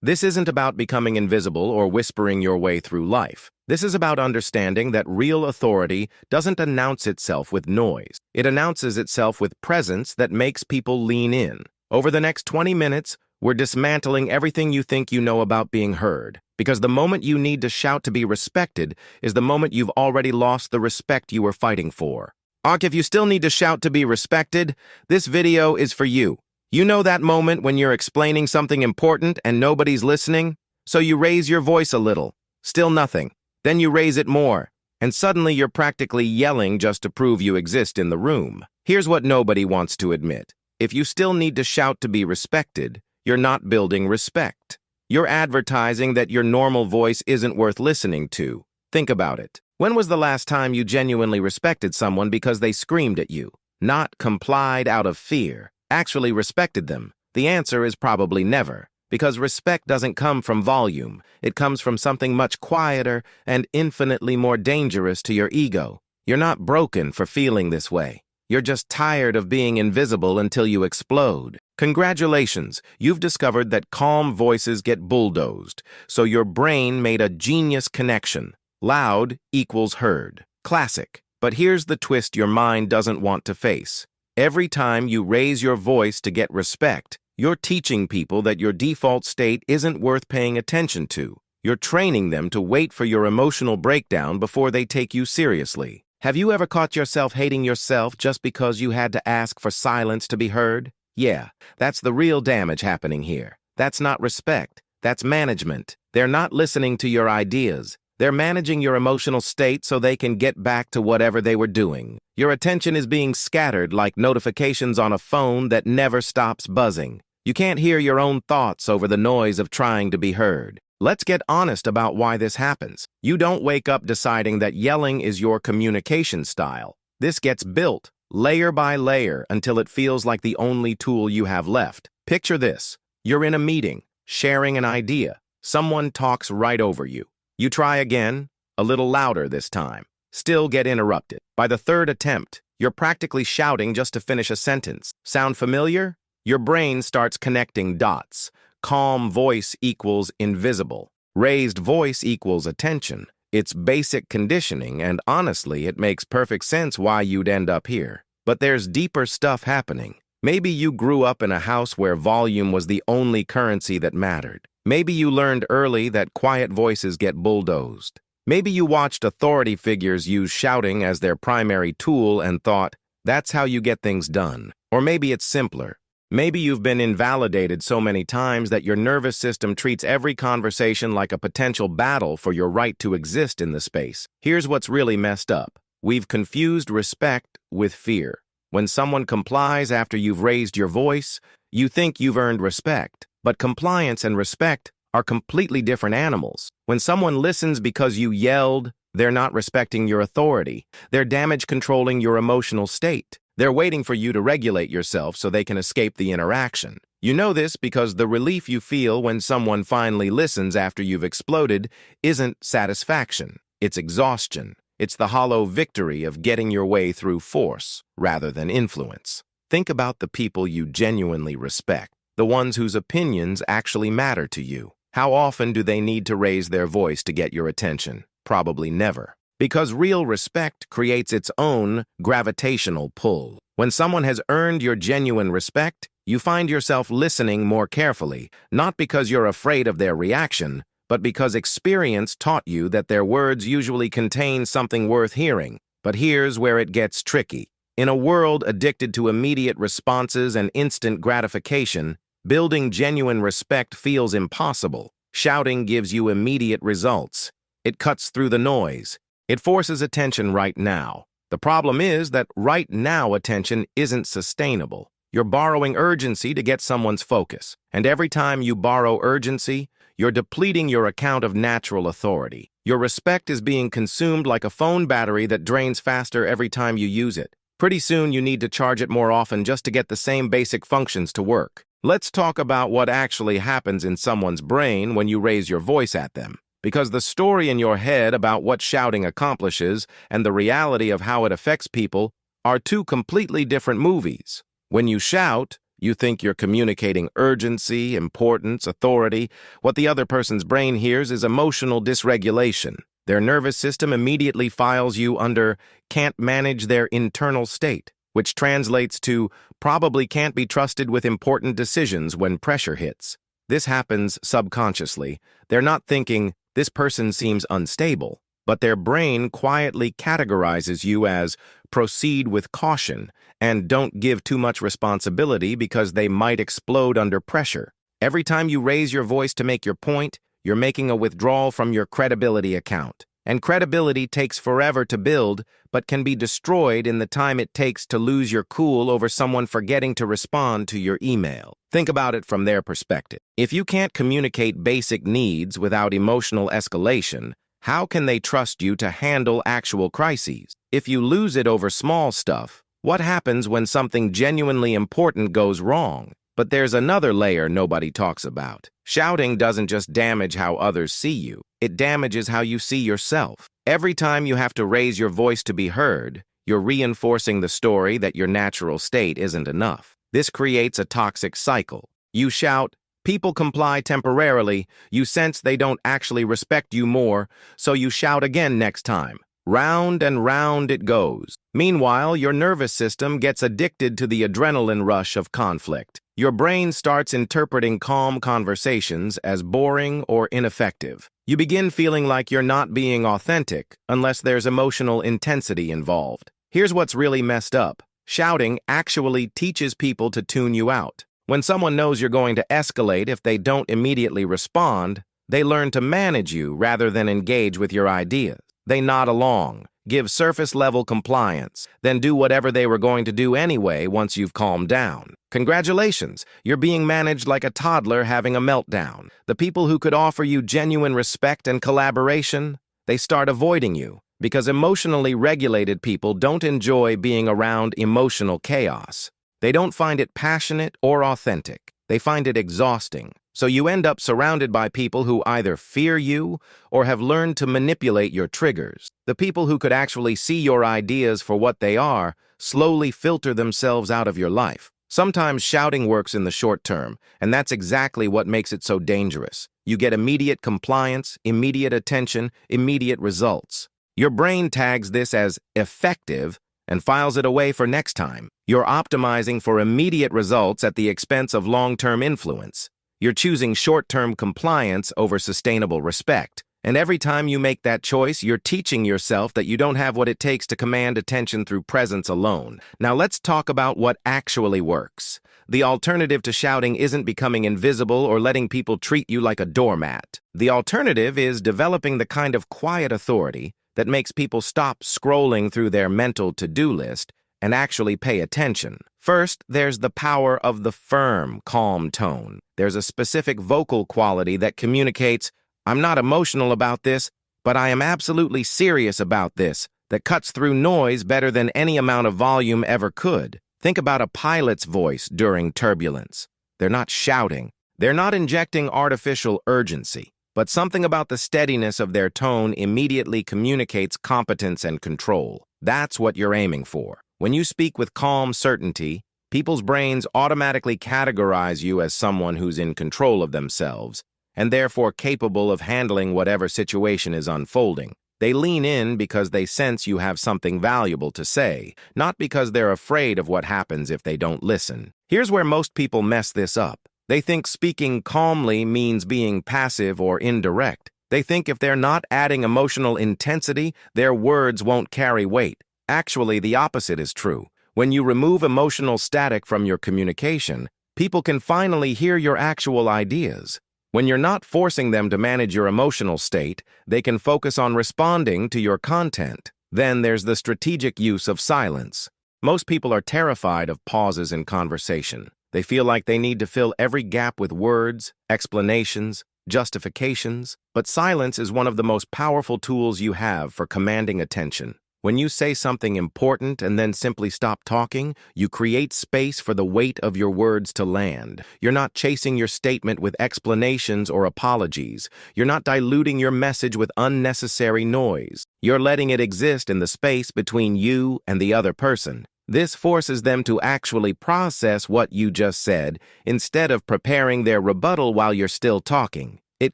This isn't about becoming invisible or whispering your way through life. This is about understanding that real authority doesn't announce itself with noise. It announces itself with presence that makes people lean in. Over the next 20 minutes, we're dismantling everything you think you know about being heard. Because the moment you need to shout to be respected is the moment you've already lost the respect you were fighting for. If you still need to shout to be respected, this video is for you. You know that moment when you're explaining something important and nobody's listening? So you raise your voice a little. Still nothing. Then you raise it more. And suddenly you're practically yelling just to prove you exist in the room. Here's what nobody wants to admit. If you still need to shout to be respected, you're not building respect. You're advertising that your normal voice isn't worth listening to. Think about it. When was the last time you genuinely respected someone because they screamed at you? Not complied out of fear. Actually respected them? The answer is probably never, because respect doesn't come from volume. It comes from something much quieter and infinitely more dangerous to your ego. You're not broken for feeling this way. You're just tired of being invisible until you explode. Congratulations, you've discovered that calm voices get bulldozed, so your brain made a genius connection. Loud equals heard. Classic. But here's the twist your mind doesn't want to face. Every time you raise your voice to get respect, you're teaching people that your default state isn't worth paying attention to. You're training them to wait for your emotional breakdown before they take you seriously. Have you ever caught yourself hating yourself just because you had to ask for silence to be heard? Yeah, that's the real damage happening here. That's not respect. That's management. They're not listening to your ideas. They're managing your emotional state so they can get back to whatever they were doing. Your attention is being scattered like notifications on a phone that never stops buzzing. You can't hear your own thoughts over the noise of trying to be heard. Let's get honest about why this happens. You don't wake up deciding that yelling is your communication style. This gets built layer by layer until it feels like the only tool you have left. Picture this. You're in a meeting, sharing an idea. Someone talks right over you. You try again, a little louder this time. Still get interrupted. By the third attempt, you're practically shouting just to finish a sentence. Sound familiar? Your brain starts connecting dots. Calm voice equals invisible. Raised voice equals attention. It's basic conditioning, and honestly, it makes perfect sense why you'd end up here. But there's deeper stuff happening. Maybe you grew up in a house where volume was the only currency that mattered. Maybe you learned early that quiet voices get bulldozed. Maybe you watched authority figures use shouting as their primary tool and thought, that's how you get things done. Or maybe it's simpler. Maybe you've been invalidated so many times that your nervous system treats every conversation like a potential battle for your right to exist in the space. Here's what's really messed up. We've confused respect with fear. When someone complies after you've raised your voice, you think you've earned respect. But compliance and respect are completely different animals. When someone listens because you yelled, they're not respecting your authority. They're damage controlling your emotional state. They're waiting for you to regulate yourself so they can escape the interaction. You know this because the relief you feel when someone finally listens after you've exploded isn't satisfaction. It's exhaustion. It's the hollow victory of getting your way through force rather than influence. Think about the people you genuinely respect. The ones whose opinions actually matter to you. How often do they need to raise their voice to get your attention? Probably never. Because real respect creates its own gravitational pull. When someone has earned your genuine respect, you find yourself listening more carefully, not because you're afraid of their reaction, but because experience taught you that their words usually contain something worth hearing. But here's where it gets tricky. In a world addicted to immediate responses and instant gratification, building genuine respect feels impossible. Shouting gives you immediate results. It cuts through the noise. It forces attention right now. The problem is that right now attention isn't sustainable. You're borrowing urgency to get someone's focus. And every time you borrow urgency, you're depleting your account of natural authority. Your respect is being consumed like a phone battery that drains faster every time you use it. Pretty soon you need to charge it more often just to get the same basic functions to work. Let's talk about what actually happens in someone's brain when you raise your voice at them. Because the story in your head about what shouting accomplishes and the reality of how it affects people are two completely different movies. When you shout, You think you're communicating urgency, importance, authority. What the other person's brain hears is emotional dysregulation. Their nervous system immediately files you under "can't manage their internal state," which translates to "probably can't be trusted with important decisions when pressure hits." This happens subconsciously. They're not thinking, "This person seems unstable," but their brain quietly categorizes you as "proceed with caution" and "don't give too much responsibility because they might explode under pressure." Every time you raise your voice to make your point, you're making a withdrawal from your credibility account. And credibility takes forever to build, but can be destroyed in the time it takes to lose your cool over someone forgetting to respond to your email. Think about it from their perspective. If you can't communicate basic needs without emotional escalation, how can they trust you to handle actual crises? If you lose it over small stuff, what happens when something genuinely important goes wrong? But there's another layer nobody talks about. Shouting doesn't just damage how others see you, it damages how you see yourself. Every time you have to raise your voice to be heard, you're reinforcing the story that your natural state isn't enough. This creates a toxic cycle. You shout, people comply temporarily, you sense they don't actually respect you more, so you shout again next time. Round and round it goes. Meanwhile, your nervous system gets addicted to the adrenaline rush of conflict. Your brain starts interpreting calm conversations as boring or ineffective. You begin feeling like you're not being authentic unless there's emotional intensity involved. Here's what's really messed up. Shouting actually teaches people to tune you out. When someone knows you're going to escalate if they don't immediately respond, they learn to manage you rather than engage with your ideas. They nod along, give surface-level compliance, then do whatever they were going to do anyway once you've calmed down. Congratulations, you're being managed like a toddler having a meltdown. The people who could offer you genuine respect and collaboration, they start avoiding you, because emotionally regulated people don't enjoy being around emotional chaos. They don't find it passionate or authentic. They find it exhausting. So you end up surrounded by people who either fear you or have learned to manipulate your triggers. The people who could actually see your ideas for what they are slowly filter themselves out of your life. Sometimes shouting works in the short term, and that's exactly what makes it so dangerous. You get immediate compliance, immediate attention, immediate results. Your brain tags this as effective and files it away for next time. You're optimizing for immediate results at the expense of long-term influence. You're choosing short-term compliance over sustainable respect. And every time you make that choice, you're teaching yourself that you don't have what it takes to command attention through presence alone. Now let's talk about what actually works. The alternative to shouting isn't becoming invisible or letting people treat you like a doormat. The alternative is developing the kind of quiet authority that makes people stop scrolling through their mental to-do list and actually pay attention. First, there's the power of the firm, calm tone. There's a specific vocal quality that communicates, "I'm not emotional about this, but I am absolutely serious about this," that cuts through noise better than any amount of volume ever could. Think about a pilot's voice during turbulence. They're not shouting. They're not injecting artificial urgency. But something about the steadiness of their tone immediately communicates competence and control. That's what you're aiming for. When you speak with calm certainty, people's brains automatically categorize you as someone who's in control of themselves, and therefore capable of handling whatever situation is unfolding. They lean in because they sense you have something valuable to say, not because they're afraid of what happens if they don't listen. Here's where most people mess this up. They think speaking calmly means being passive or indirect. They think if they're not adding emotional intensity, their words won't carry weight. Actually, the opposite is true. When you remove emotional static from your communication, people can finally hear your actual ideas. When you're not forcing them to manage your emotional state, they can focus on responding to your content. Then there's the strategic use of silence. Most people are terrified of pauses in conversation. They feel like they need to fill every gap with words, explanations, justifications. But silence is one of the most powerful tools you have for commanding attention. When you say something important and then simply stop talking, you create space for the weight of your words to land. You're not chasing your statement with explanations or apologies. You're not diluting your message with unnecessary noise. You're letting it exist in the space between you and the other person. This forces them to actually process what you just said instead of preparing their rebuttal while you're still talking. It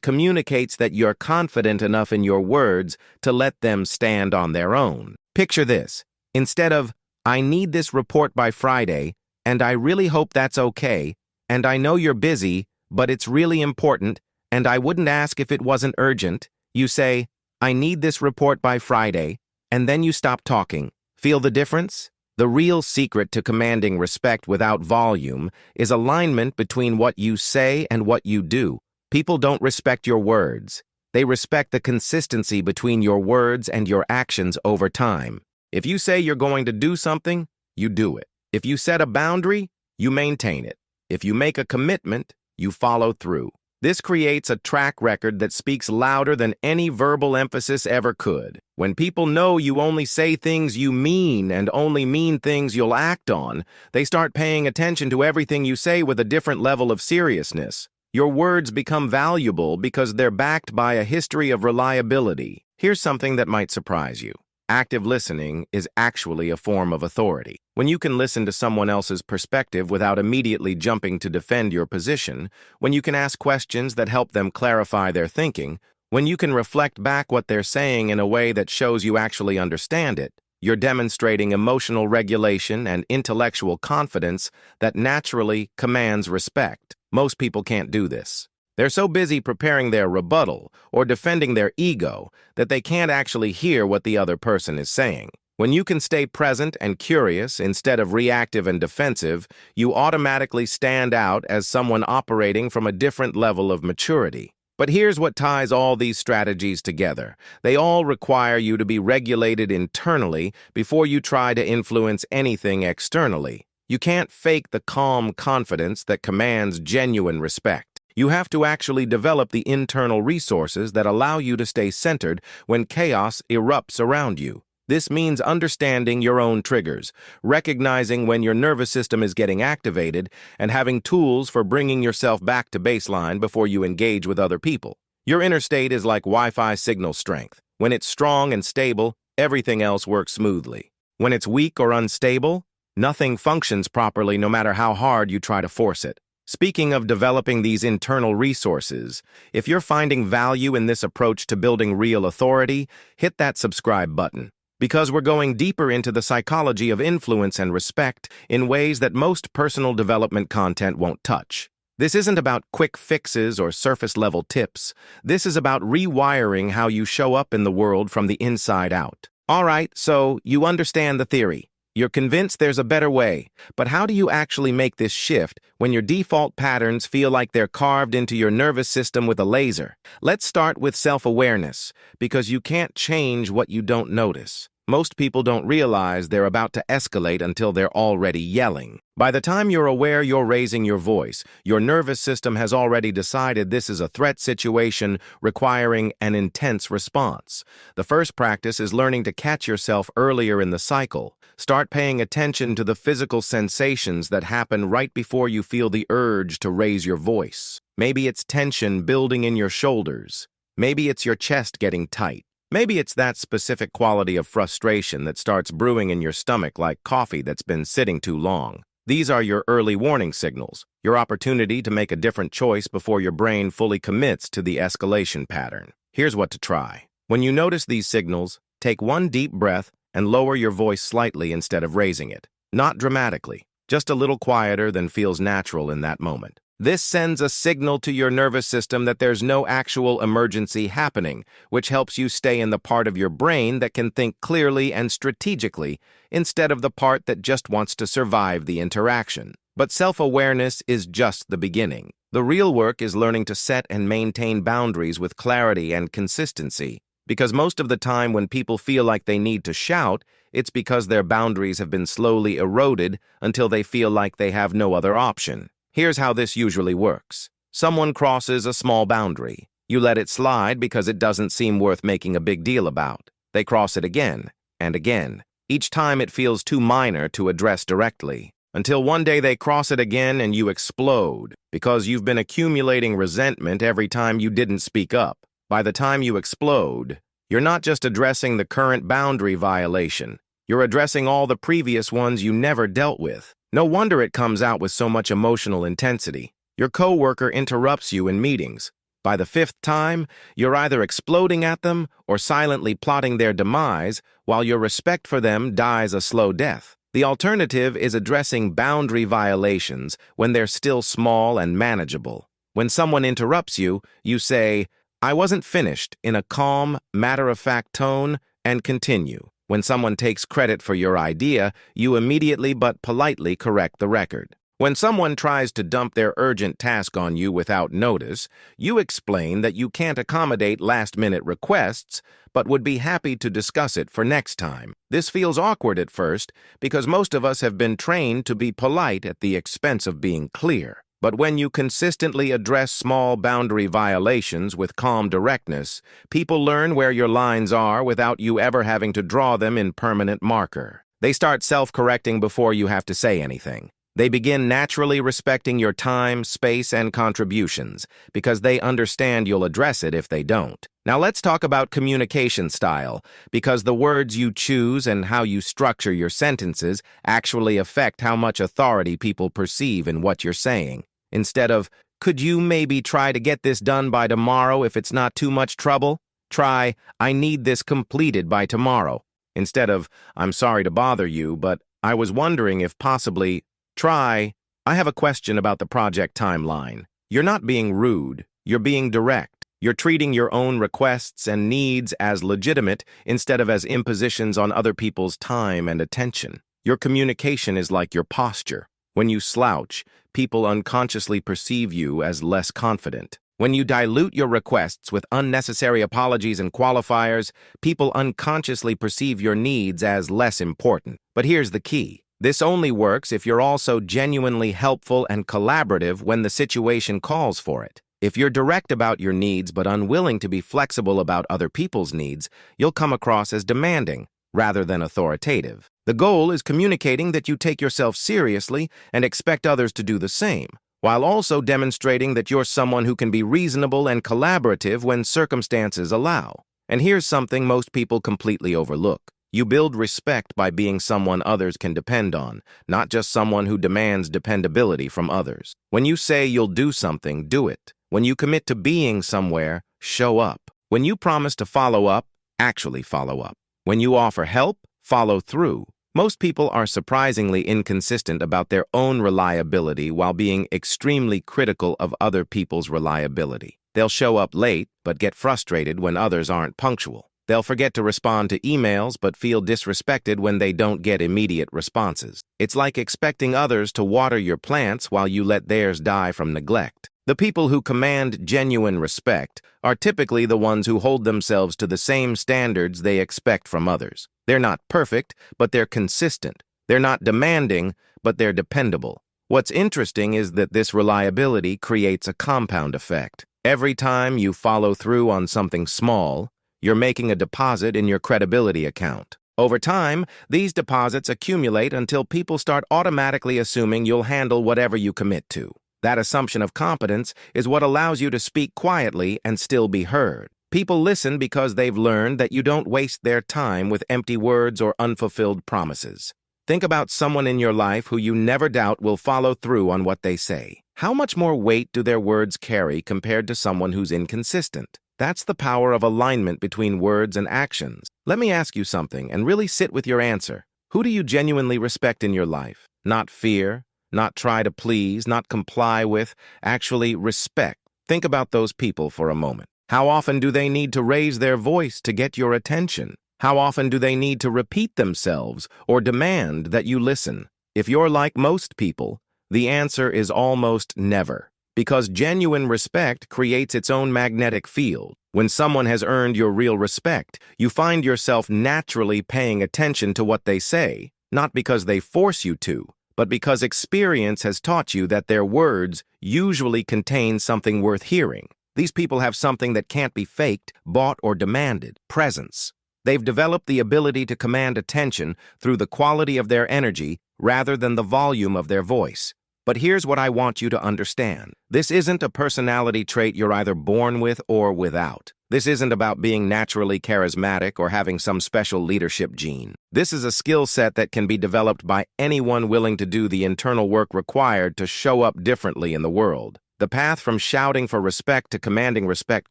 communicates that you're confident enough in your words to let them stand on their own. Picture this. Instead of, "I need this report by Friday, and I really hope that's okay, and I know you're busy, but it's really important, and I wouldn't ask if it wasn't urgent," you say, "I need this report by Friday," and then you stop talking. Feel the difference? The real secret to commanding respect without volume is alignment between what you say and what you do. People don't respect your words. They respect the consistency between your words and your actions over time. If you say you're going to do something, you do it. If you set a boundary, you maintain it. If you make a commitment, you follow through. This creates a track record that speaks louder than any verbal emphasis ever could. When people know you only say things you mean and only mean things you'll act on, they start paying attention to everything you say with a different level of seriousness. Your words become valuable because they're backed by a history of reliability. Here's something that might surprise you. Active listening is actually a form of authority. When you can listen to someone else's perspective without immediately jumping to defend your position, when you can ask questions that help them clarify their thinking, when you can reflect back what they're saying in a way that shows you actually understand it, you're demonstrating emotional regulation and intellectual confidence that naturally commands respect. Most people can't do this. They're so busy preparing their rebuttal or defending their ego that they can't actually hear what the other person is saying. When you can stay present and curious instead of reactive and defensive, you automatically stand out as someone operating from a different level of maturity. But here's what ties all these strategies together. They all require you to be regulated internally before you try to influence anything externally. You can't fake the calm confidence that commands genuine respect. You have to actually develop the internal resources that allow you to stay centered when chaos erupts around you. This means understanding your own triggers, recognizing when your nervous system is getting activated, and having tools for bringing yourself back to baseline before you engage with other people. Your inner state is like Wi-Fi signal strength. When it's strong and stable, everything else works smoothly. When it's weak or unstable, nothing functions properly no matter how hard you try to force it. Speaking of developing these internal resources, if you're finding value in this approach to building real authority, hit that subscribe button. Because we're going deeper into the psychology of influence and respect in ways that most personal development content won't touch. This isn't about quick fixes or surface-level tips. This is about rewiring how you show up in the world from the inside out. All right, so you understand the theory. You're convinced there's a better way, but how do you actually make this shift when your default patterns feel like they're carved into your nervous system with a laser? Let's start with self-awareness, because you can't change what you don't notice. Most people don't realize they're about to escalate until they're already yelling. By the time you're aware you're raising your voice, your nervous system has already decided this is a threat situation requiring an intense response. The first practice is learning to catch yourself earlier in the cycle. Start paying attention to the physical sensations that happen right before you feel the urge to raise your voice. Maybe it's tension building in your shoulders. Maybe it's your chest getting tight. Maybe it's that specific quality of frustration that starts brewing in your stomach like coffee that's been sitting too long. These are your early warning signals, your opportunity to make a different choice before your brain fully commits to the escalation pattern. Here's what to try. When you notice these signals, take one deep breath and lower your voice slightly instead of raising it. Not dramatically, just a little quieter than feels natural in that moment. This sends a signal to your nervous system that there's no actual emergency happening, which helps you stay in the part of your brain that can think clearly and strategically, instead of the part that just wants to survive the interaction. But self-awareness is just the beginning. The real work is learning to set and maintain boundaries with clarity and consistency. Because most of the time when people feel like they need to shout, it's because their boundaries have been slowly eroded until they feel like they have no other option. Here's how this usually works. Someone crosses a small boundary. You let it slide because it doesn't seem worth making a big deal about. They cross it again and again. Each time it feels too minor to address directly. Until one day they cross it again and you explode because you've been accumulating resentment every time you didn't speak up. By the time you explode, you're not just addressing the current boundary violation. You're addressing all the previous ones you never dealt with. No wonder it comes out with so much emotional intensity. Your coworker interrupts you in meetings. By the fifth time, you're either exploding at them or silently plotting their demise, while your respect for them dies a slow death. The alternative is addressing boundary violations when they're still small and manageable. When someone interrupts you, you say, "I wasn't finished," in a calm, matter-of-fact tone, and continue. When someone takes credit for your idea, you immediately but politely correct the record. When someone tries to dump their urgent task on you without notice, you explain that you can't accommodate last-minute requests, but would be happy to discuss it for next time. This feels awkward at first because most of us have been trained to be polite at the expense of being clear. But when you consistently address small boundary violations with calm directness, people learn where your lines are without you ever having to draw them in permanent marker. They start self-correcting before you have to say anything. They begin naturally respecting your time, space, and contributions because they understand you'll address it if they don't. Now let's talk about communication style, because the words you choose and how you structure your sentences actually affect how much authority people perceive in what you're saying. Instead of, "Could you maybe try to get this done by tomorrow if it's not too much trouble?" Try, "I need this completed by tomorrow." Instead of, "I'm sorry to bother you, but I was wondering if possibly," try, "I have a question about the project timeline." You're not being rude, you're being direct. You're treating your own requests and needs as legitimate instead of as impositions on other people's time and attention. Your communication is like your posture. When you slouch, people unconsciously perceive you as less confident. When you dilute your requests with unnecessary apologies and qualifiers, people unconsciously perceive your needs as less important. But here's the key. This only works if you're also genuinely helpful and collaborative when the situation calls for it. If you're direct about your needs but unwilling to be flexible about other people's needs, you'll come across as demanding rather than authoritative. The goal is communicating that you take yourself seriously and expect others to do the same, while also demonstrating that you're someone who can be reasonable and collaborative when circumstances allow. And here's something most people completely overlook. You build respect by being someone others can depend on, not just someone who demands dependability from others. When you say you'll do something, do it. When you commit to being somewhere, show up. When you promise to follow up, actually follow up. When you offer help, follow through. Most people are surprisingly inconsistent about their own reliability while being extremely critical of other people's reliability. They'll show up late but get frustrated when others aren't punctual. They'll forget to respond to emails but feel disrespected when they don't get immediate responses. It's like expecting others to water your plants while you let theirs die from neglect. The people who command genuine respect are typically the ones who hold themselves to the same standards they expect from others. They're not perfect, but they're consistent. They're not demanding, but they're dependable. What's interesting is that this reliability creates a compound effect. Every time you follow through on something small, you're making a deposit in your credibility account. Over time, these deposits accumulate until people start automatically assuming you'll handle whatever you commit to. That assumption of competence is what allows you to speak quietly and still be heard. People listen because they've learned that you don't waste their time with empty words or unfulfilled promises. Think about someone in your life who you never doubt will follow through on what they say. How much more weight do their words carry compared to someone who's inconsistent? That's the power of alignment between words and actions. Let me ask you something and really sit with your answer. Who do you genuinely respect in your life? Not fear, not try to please, not comply with, actually respect. Think about those people for a moment. How often do they need to raise their voice to get your attention? How often do they need to repeat themselves or demand that you listen? If you're like most people, the answer is almost never. Because genuine respect creates its own magnetic field. When someone has earned your real respect, you find yourself naturally paying attention to what they say, not because they force you to, but because experience has taught you that their words usually contain something worth hearing. These people have something that can't be faked, bought, or demanded: presence. They've developed the ability to command attention through the quality of their energy rather than the volume of their voice. But here's what I want you to understand. This isn't a personality trait you're either born with or without. This isn't about being naturally charismatic or having some special leadership gene. This is a skill set that can be developed by anyone willing to do the internal work required to show up differently in the world. The path from shouting for respect to commanding respect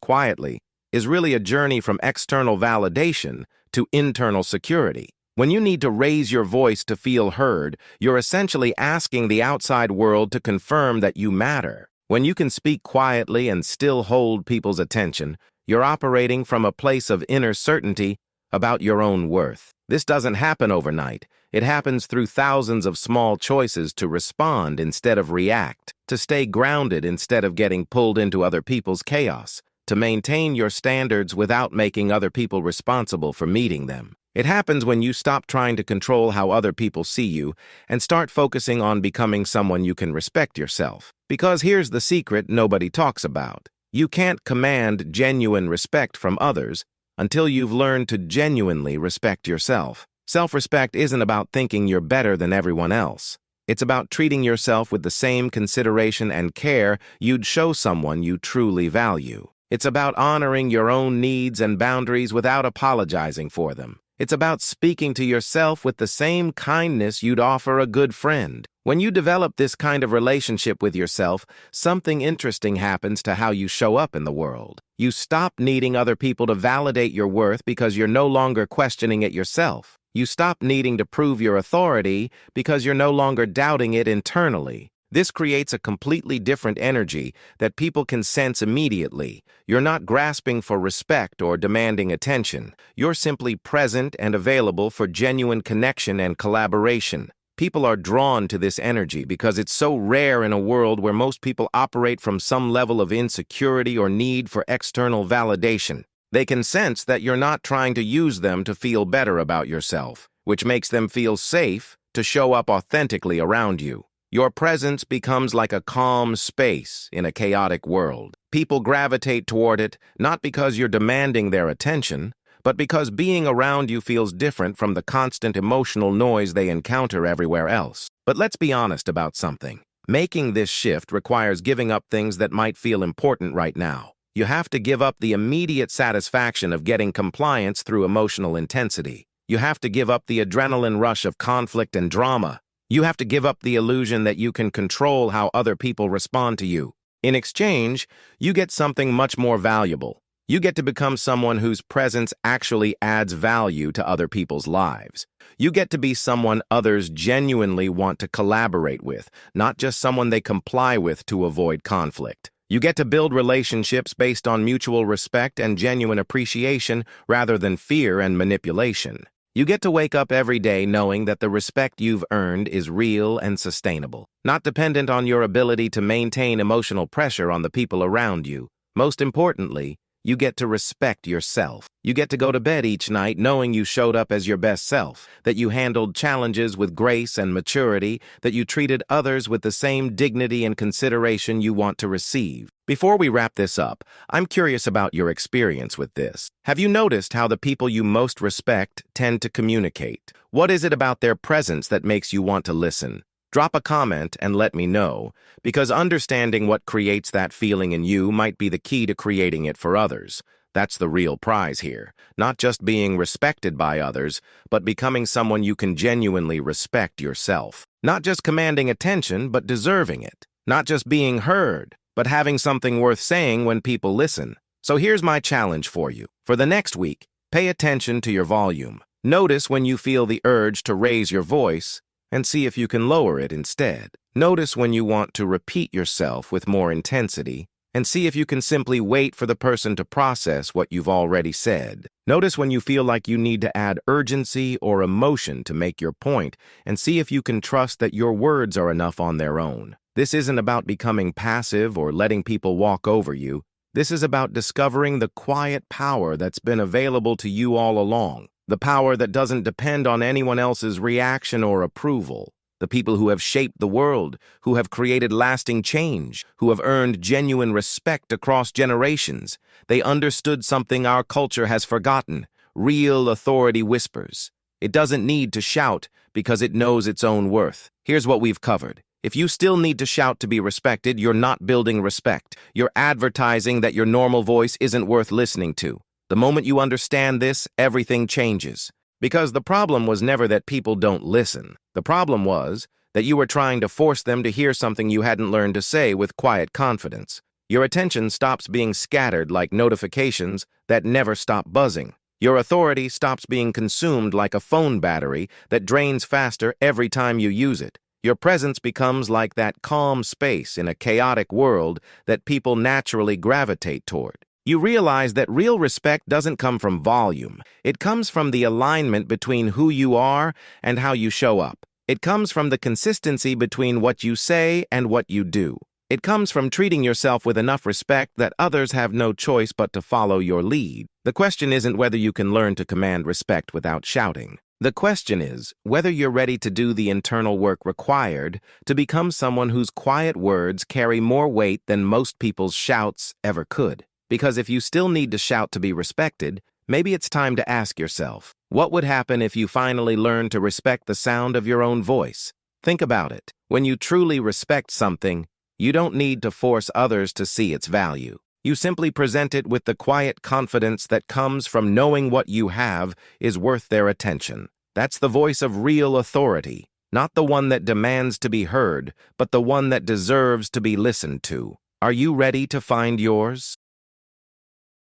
quietly is really a journey from external validation to internal security. When you need to raise your voice to feel heard, you're essentially asking the outside world to confirm that you matter. When you can speak quietly and still hold people's attention, you're operating from a place of inner certainty about your own worth. This doesn't happen overnight. It happens through thousands of small choices to respond instead of react, to stay grounded instead of getting pulled into other people's chaos, to maintain your standards without making other people responsible for meeting them. It happens when you stop trying to control how other people see you and start focusing on becoming someone you can respect yourself. Because here's the secret nobody talks about. You can't command genuine respect from others until you've learned to genuinely respect yourself. Self-respect isn't about thinking you're better than everyone else. It's about treating yourself with the same consideration and care you'd show someone you truly value. It's about honoring your own needs and boundaries without apologizing for them. It's about speaking to yourself with the same kindness you'd offer a good friend. When you develop this kind of relationship with yourself, something interesting happens to how you show up in the world. You stop needing other people to validate your worth because you're no longer questioning it yourself. You stop needing to prove your authority because you're no longer doubting it internally. This creates a completely different energy that people can sense immediately. You're not grasping for respect or demanding attention. You're simply present and available for genuine connection and collaboration. People are drawn to this energy because it's so rare in a world where most people operate from some level of insecurity or need for external validation. They can sense that you're not trying to use them to feel better about yourself, which makes them feel safe to show up authentically around you. Your presence becomes like a calm space in a chaotic world. People gravitate toward it not because you're demanding their attention, but because being around you feels different from the constant emotional noise they encounter everywhere else. But let's be honest about something. Making this shift requires giving up things that might feel important right now. You have to give up the immediate satisfaction of getting compliance through emotional intensity. You have to give up the adrenaline rush of conflict and drama. You have to give up the illusion that you can control how other people respond to you. In exchange, you get something much more valuable. You get to become someone whose presence actually adds value to other people's lives. You get to be someone others genuinely want to collaborate with, not just someone they comply with to avoid conflict. You get to build relationships based on mutual respect and genuine appreciation rather than fear and manipulation. You get to wake up every day knowing that the respect you've earned is real and sustainable, not dependent on your ability to maintain emotional pressure on the people around you. Most importantly, you get to respect yourself. You get to go to bed each night knowing you showed up as your best self, that you handled challenges with grace and maturity, that you treated others with the same dignity and consideration you want to receive. Before we wrap this up, I'm curious about your experience with this. Have you noticed how the people you most respect tend to communicate? What is it about their presence that makes you want to listen? Drop a comment and let me know, because understanding what creates that feeling in you might be the key to creating it for others. That's the real prize here. Not just being respected by others, but becoming someone you can genuinely respect yourself. Not just commanding attention, but deserving it. Not just being heard, but having something worth saying when people listen. So here's my challenge for you. For the next week, pay attention to your volume. Notice when you feel the urge to raise your voice, and see if you can lower it instead. Notice when you want to repeat yourself with more intensity, and see if you can simply wait for the person to process what you've already said. Notice when you feel like you need to add urgency or emotion to make your point, and see if you can trust that your words are enough on their own. This isn't about becoming passive or letting people walk over you. This is about discovering the quiet power that's been available to you all along. The power that doesn't depend on anyone else's reaction or approval. The people who have shaped the world, who have created lasting change, who have earned genuine respect across generations. They understood something our culture has forgotten. Real authority whispers. It doesn't need to shout because it knows its own worth. Here's what we've covered. If you still need to shout to be respected, you're not building respect. You're advertising that your normal voice isn't worth listening to. The moment you understand this, everything changes. Because the problem was never that people don't listen. The problem was that you were trying to force them to hear something you hadn't learned to say with quiet confidence. Your attention stops being scattered like notifications that never stop buzzing. Your authority stops being consumed like a phone battery that drains faster every time you use it. Your presence becomes like that calm space in a chaotic world that people naturally gravitate toward. You realize that real respect doesn't come from volume. It comes from the alignment between who you are and how you show up. It comes from the consistency between what you say and what you do. It comes from treating yourself with enough respect that others have no choice but to follow your lead. The question isn't whether you can learn to command respect without shouting. The question is whether you're ready to do the internal work required to become someone whose quiet words carry more weight than most people's shouts ever could. Because if you still need to shout to be respected, maybe it's time to ask yourself, what would happen if you finally learned to respect the sound of your own voice? Think about it. When you truly respect something, you don't need to force others to see its value. You simply present it with the quiet confidence that comes from knowing what you have is worth their attention. That's the voice of real authority, not the one that demands to be heard, but the one that deserves to be listened to. Are you ready to find yours?